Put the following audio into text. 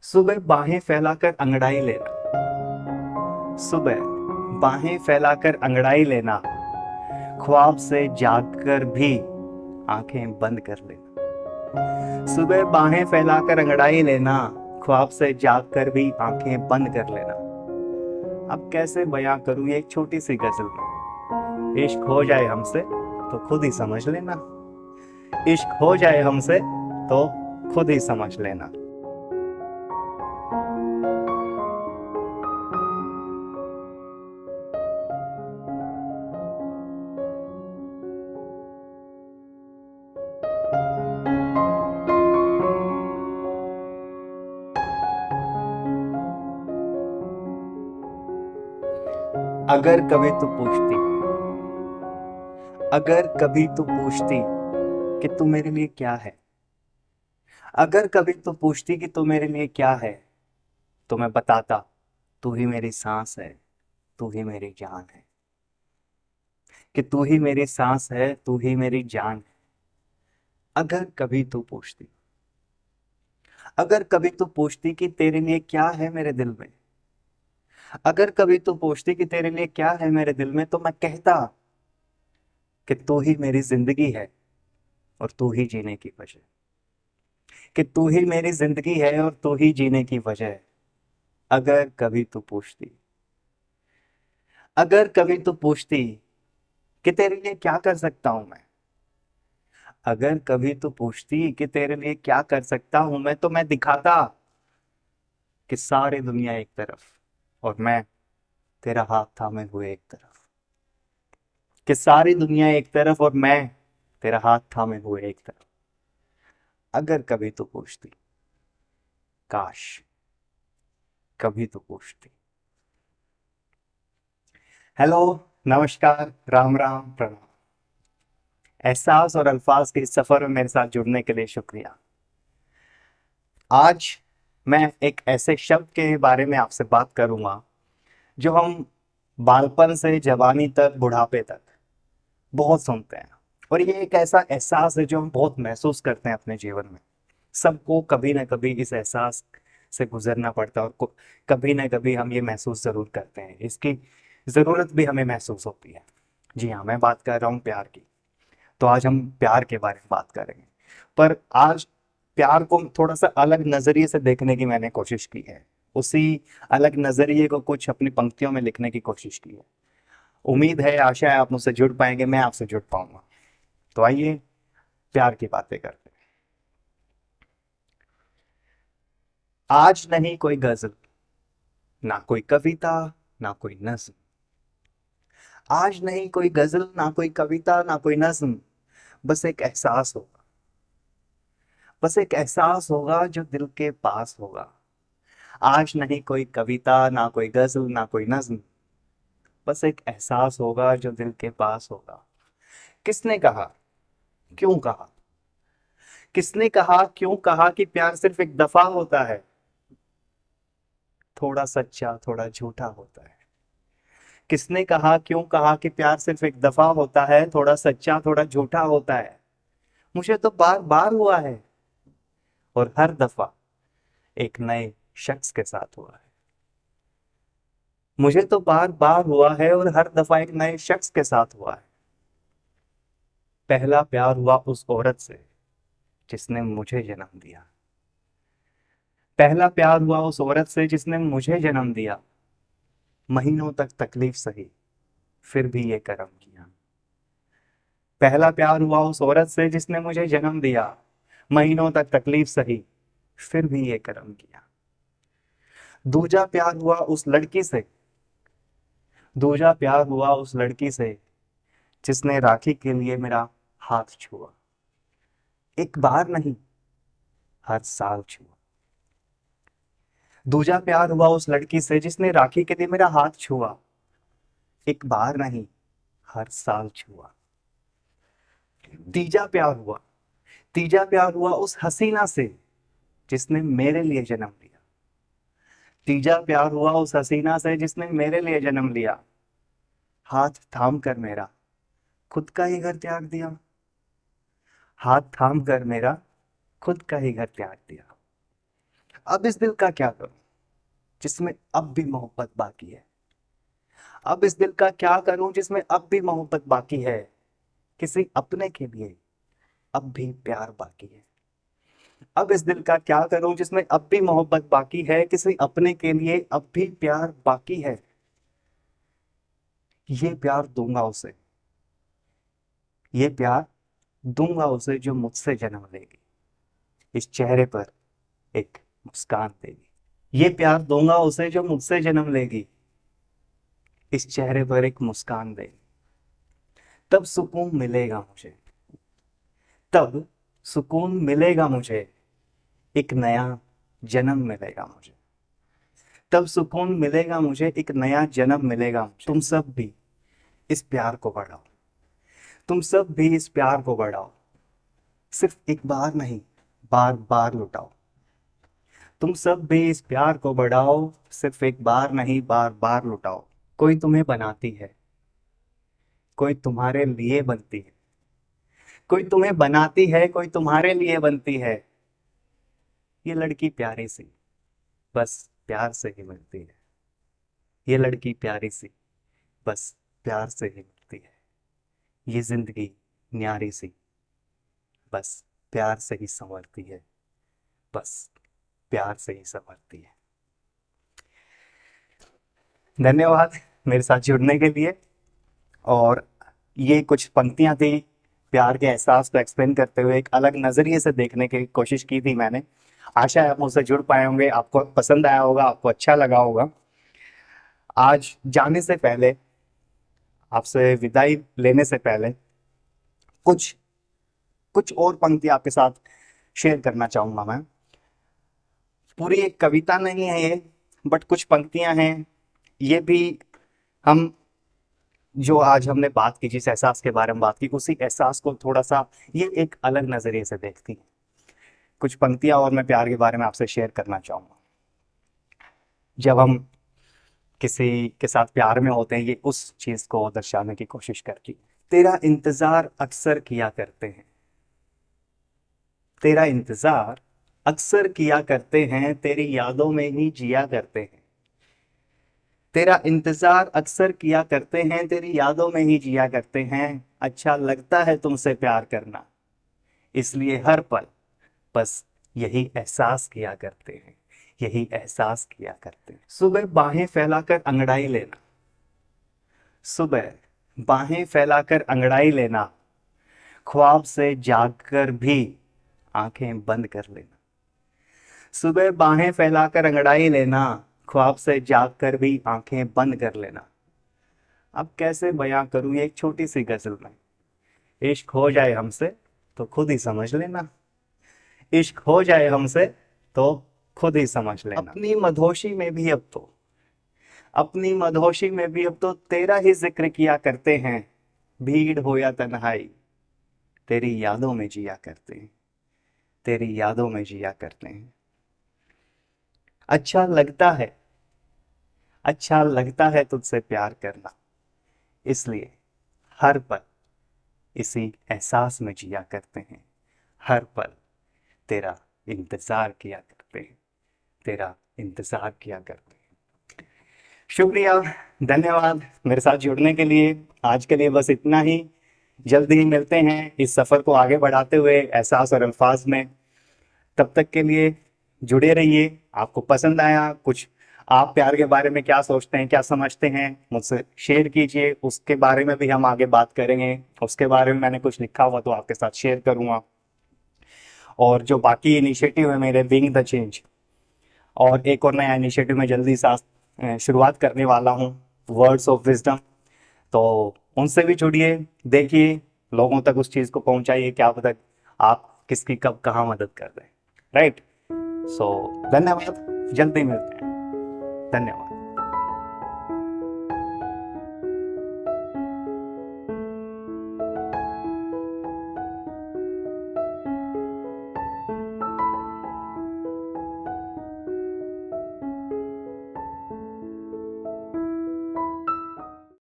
सुबह बाहें फैलाकर अंगड़ाई लेना। सुबह बाहें फैलाकर अंगड़ाई लेना, ख्वाब से जागकर भी आंखें बंद कर लेना। सुबह बाहें फैलाकर अंगड़ाई लेना, ख्वाब से जागकर भी आंखें बंद कर लेना। अब कैसे बयां करूं ये एक छोटी सी गजल में। इश्क हो जाए हमसे तो खुद ही समझ लेना। इश्क हो जाए हमसे तो खुद ही समझ लेना। अगर कभी तू पूछती, अगर कभी तू पूछती कि तू मेरे लिए क्या है, अगर कभी तू पूछती कि तू मेरे लिए क्या है, तो मैं बताता, तू ही मेरी सांस है, तू ही मेरी जान है। कि तू ही मेरी सांस है, तू ही मेरी जान है। अगर कभी तू पूछती, अगर कभी तू पूछती कि तेरे लिए क्या है मेरे दिल में, अगर कभी तू पूछती कि तेरे लिए क्या है मेरे दिल में, तो मैं कहता कि तू ही मेरी जिंदगी है और तू ही जीने की वजह। कि तू ही मेरी जिंदगी है और तू ही जीने की वजह। अगर कभी तू पूछती, अगर कभी तू पूछती कि तेरे लिए क्या कर सकता हूं मैं, अगर कभी तू पूछती कि तेरे लिए क्या कर सकता हूं मैं, तो मैं दिखाता कि सारी दुनिया एक तरफ और मैं तेरा हाथ थामे हुए एक तरफ। कि सारी दुनिया एक तरफ और मैं तेरा हाथ थामे हुए एक तरफ। अगर कभी तू पूछती, काश कभी तू पूछती। हेलो, नमस्कार, राम राम, प्रणाम। एहसास और अल्फाज के इस सफर में मेरे साथ जुड़ने के लिए शुक्रिया। आज मैं एक ऐसे शब्द के बारे में आपसे बात करूंगा जो हम बालपन से जवानी तक, बुढ़ापे तक बहुत सुनते हैं। और ये एक ऐसा एहसास है जो हम बहुत महसूस करते हैं अपने जीवन में। सबको कभी ना कभी इस एहसास से गुजरना पड़ता है, और कभी ना कभी हम ये महसूस जरूर करते हैं। इसकी जरूरत भी हमें महसूस होती है। जी हाँ, मैं बात कर रहा हूँ प्यार की। तो आज हम प्यार के बारे में बात करेंगे। पर आज प्यार को थोड़ा सा अलग नजरिए से देखने की मैंने कोशिश की है। उसी अलग नजरिए को कुछ अपनी पंक्तियों में लिखने की कोशिश की है। उम्मीद है, आशा है आप मुझसे जुड़ पाएंगे, मैं आपसे जुड़ पाऊंगा। तो आइए प्यार की बातें करते हैं। आज नहीं कोई गजल, ना कोई कविता, ना कोई नज्म। आज नहीं कोई गजल, ना कोई कविता, ना कोई नज्म। बस एक एहसास होगा, बस एक एहसास होगा जो दिल के पास होगा। आज नहीं कोई कविता, ना कोई गजल, ना कोई नज्म। बस एक एहसास होगा जो दिल के पास होगा। किसने कहा, क्यों कहा, किसने कहा, क्यों कहा कि प्यार सिर्फ एक दफा होता है। थोड़ा सच्चा, थोड़ा झूठा होता है। किसने कहा, क्यों कहा कि प्यार सिर्फ एक दफा होता है, थोड़ा सच्चा, थोड़ा झूठा होता है। मुझे तो बार बार हुआ है, और हर दफा एक नए शख्स के साथ हुआ है। मुझे तो बार बार हुआ है और हर दफा एक नए शख्स के साथ हुआ है। पहला प्यार हुआ उस औरत से जिसने मुझे जन्म दिया। पहला प्यार हुआ उस औरत से जिसने मुझे जन्म दिया। महीनों तक तकलीफ सही, फिर भी ये करम किया। पहला प्यार हुआ उस औरत से जिसने मुझे जन्म दिया। महीनों तक तकलीफ सही, फिर भी ये करम किया। दूजा प्यार हुआ उस लड़की से, दूजा प्यार हुआ उस लड़की से जिसने राखी के लिए मेरा हाथ छुआ। एक बार नहीं, हर साल छुआ। दूजा प्यार हुआ उस लड़की से जिसने राखी के लिए मेरा हाथ छुआ। एक बार नहीं, हर साल छुआ। तीजा प्यार हुआ, तीजा प्यार हुआ उस हसीना से जिसने मेरे लिए जन्म लिया। तीजा प्यार हुआ उस हसीना से जिसने मेरे लिए जन्म लिया। हाथ थाम कर मेरा खुद का ही घर त्याग दिया। हाथ थाम कर मेरा खुद का ही घर त्याग दिया। अब इस दिल का क्या करूं जिसमें अब भी मोहब्बत बाकी है। अब इस दिल का क्या करूं जिसमें अब भी मोहब्बत बाकी है। किसी अपने के लिए अब भी प्यार बाकी है। अब इस दिल का क्या करूं जिसमें अब भी मोहब्बत बाकी है। किसी अपने के लिए अब भी प्यार बाकी है। ये प्यार दूंगा उसे, ये प्यार दूंगा उसे जो मुझसे जन्म लेगी, इस चेहरे पर एक मुस्कान देगी। ये प्यार दूंगा उसे जो मुझसे जन्म लेगी, इस चेहरे पर एक मुस्कान देगी। तब सुकून मिलेगा मुझे, तब सुकून मिलेगा मुझे, एक नया जन्म मिलेगा मुझे। तब सुकून मिलेगा मुझे, एक नया जन्म मिलेगा मुझे। तुम सब भी इस प्यार को बढ़ाओ, तुम सब भी इस प्यार को बढ़ाओ। सिर्फ एक बार नहीं, बार बार लुटाओ। तुम सब भी इस प्यार को बढ़ाओ, सिर्फ एक बार नहीं, बार बार लुटाओ। कोई तुम्हें बनाती है, कोई तुम्हारे लिए बनती है। कोई तुम्हें बनाती है, कोई तुम्हारे लिए बनती है। ये लड़की प्यारी सी बस प्यार से ही मिलती है। ये लड़की प्यारी सी बस प्यार से ही मिलती है। ये जिंदगी न्यारी सी बस प्यार से ही संवरती है, बस प्यार से ही संवरती है। धन्यवाद मेरे साथ जुड़ने के लिए। और ये कुछ पंक्तियां थी, प्यार के एहसास को एक्सप्लेन करते हुए एक अलग नजरिए से देखने की कोशिश की थी मैंने। आशा है आप मुझसे जुड़ पाए होंगे, आपको पसंद आया होगा, आपको अच्छा लगा होगा। आज जाने से पहले, आपसे विदाई लेने से पहले कुछ कुछ और पंक्ति आपके साथ शेयर करना चाहूंगा मैं। पूरी एक कविता नहीं है ये, बट कुछ पंक्तियां हैं। ये भी हम जो आज हमने बात की, जिस एहसास के बारे में बात की, उसी एहसास को थोड़ा सा ये एक अलग नजरिए से देखती है। कुछ पंक्तियां और मैं प्यार के बारे में आपसे शेयर करना चाहूंगा। जब हम किसी के साथ प्यार में होते हैं, ये उस चीज को दर्शाने की कोशिश करती है। तेरा इंतजार अक्सर किया करते हैं, तेरा इंतजार अक्सर किया करते हैं, तेरी यादों में ही जिया करते हैं। तेरा इंतजार अक्सर किया करते हैं, तेरी यादों में ही जिया करते हैं। अच्छा लगता है तुमसे प्यार करना, इसलिए हर पल बस यही एहसास किया करते हैं, यही एहसास किया करते हैं। सुबह बाहें फैलाकर अंगड़ाई लेना, सुबह बाहें फैलाकर अंगड़ाई लेना, ख्वाब से जागकर भी आंखें बंद कर लेना। सुबह बाहें फैलाकर अंगड़ाई लेना, ख्वाब से जागकर भी आंखें बंद कर लेना। अब कैसे बयां करूं ये एक छोटी सी गजल में। इश्क हो जाए हमसे तो खुद ही समझ लेना, इश्क हो जाए हमसे तो खुद ही समझ लेना। अपनी मधोशी में भी अब तो, अपनी मधोशी में भी अब तो तेरा ही जिक्र किया करते हैं। भीड़ हो या तन्हाई, तेरी यादों में जिया करते हैं, तेरी यादों में जिया करते हैं। अच्छा लगता है, अच्छा लगता है तुझसे प्यार करना, इसलिए हर पल इसी एहसास में जिया करते हैं। हर पल तेरा इंतजार किया करते हैं, तेरा इंतजार किया करते हैं। शुक्रिया, धन्यवाद मेरे साथ जुड़ने के लिए। आज के लिए बस इतना ही। जल्दी ही मिलते हैं इस सफर को आगे बढ़ाते हुए एहसास और अल्फाज में। तब तक के लिए जुड़े रहिए। आपको पसंद आया कुछ, आप प्यार के बारे में क्या सोचते हैं, क्या समझते हैं, मुझसे शेयर कीजिए। उसके बारे में भी हम आगे बात करेंगे। उसके बारे में मैंने कुछ लिखा हुआ तो आपके साथ शेयर करूंगा। और जो बाकी इनिशिएटिव है मेरे, बीइंग द चेंज, और एक और नया इनिशिएटिव में जल्दी साथ शुरुआत करने वाला हूँ, वर्ड्स ऑफ विजडम। तो उनसे भी जुड़िए, देखिए, लोगों तक उस चीज़ को पहुंचाइए। क्या पता आप किसकी कब कहाँ मदद कर दें। राइट। सो धन्यवाद, जल्दी मिलते हैं। धन्यवाद।